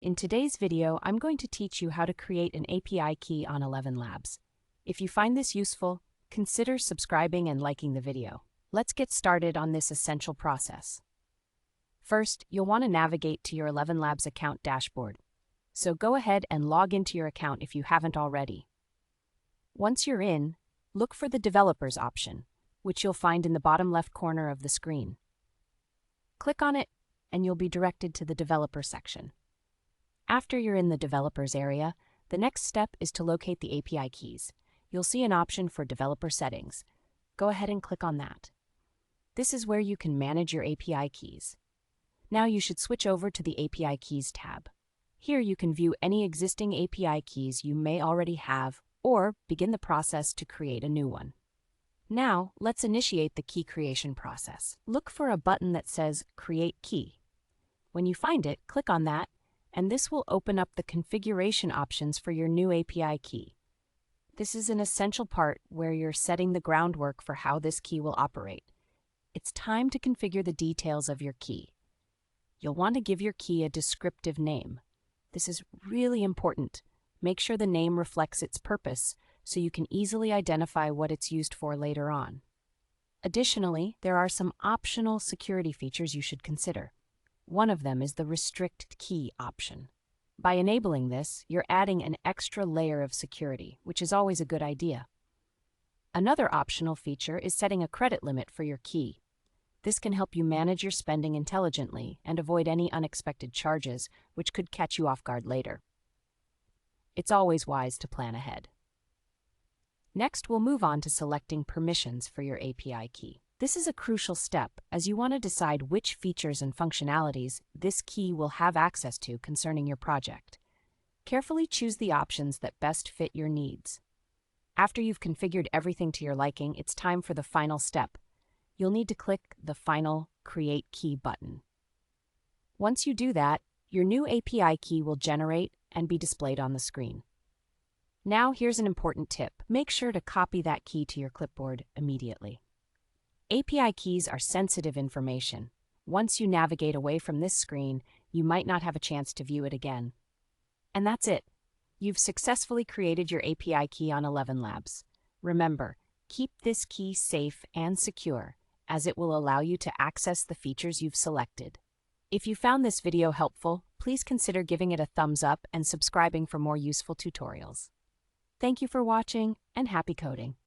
In today's video, I'm going to teach you how to create an API key on ElevenLabs. If you find this useful, consider subscribing and liking the video. Let's get started on this essential process. First, you'll want to navigate to your ElevenLabs account dashboard. So go ahead and log into your account if you haven't already. Once you're in, look for the Developers option, which you'll find in the bottom left corner of the screen. Click on it, and you'll be directed to the Developer section. After you're in the Developers area, the next step is to locate the API keys. You'll see an option for Developer Settings. Go ahead and click on that. This is where you can manage your API keys. Now you should switch over to the API Keys tab. Here you can view any existing API keys you may already have or begin the process to create a new one. Now, let's initiate the key creation process. Look for a button that says Create Key. When you find it, click on that, and this will open up the configuration options for your new API key. This is an essential part where you're setting the groundwork for how this key will operate. It's time to configure the details of your key. You'll want to give your key a descriptive name. This is really important. Make sure the name reflects its purpose so you can easily identify what it's used for later on. Additionally, there are some optional security features you should consider. One of them is the Restrict Key option. By enabling this, you're adding an extra layer of security, which is always a good idea. Another optional feature is setting a credit limit for your key. This can help you manage your spending intelligently and avoid any unexpected charges, which could catch you off guard later. It's always wise to plan ahead. Next, we'll move on to selecting permissions for your API key. This is a crucial step as you want to decide which features and functionalities this key will have access to concerning your project. Carefully choose the options that best fit your needs. After you've configured everything to your liking, it's time for the final step. You'll need to click the final Create Key button. Once you do that, your new API key will generate and be displayed on the screen. Now here's an important tip. Make sure to copy that key to your clipboard immediately. API keys are sensitive information. Once you navigate away from this screen, you might not have a chance to view it again. And that's it. You've successfully created your API key on ElevenLabs. Remember, keep this key safe and secure, as it will allow you to access the features you've selected. If you found this video helpful, please consider giving it a thumbs up and subscribing for more useful tutorials. Thank you for watching, and happy coding!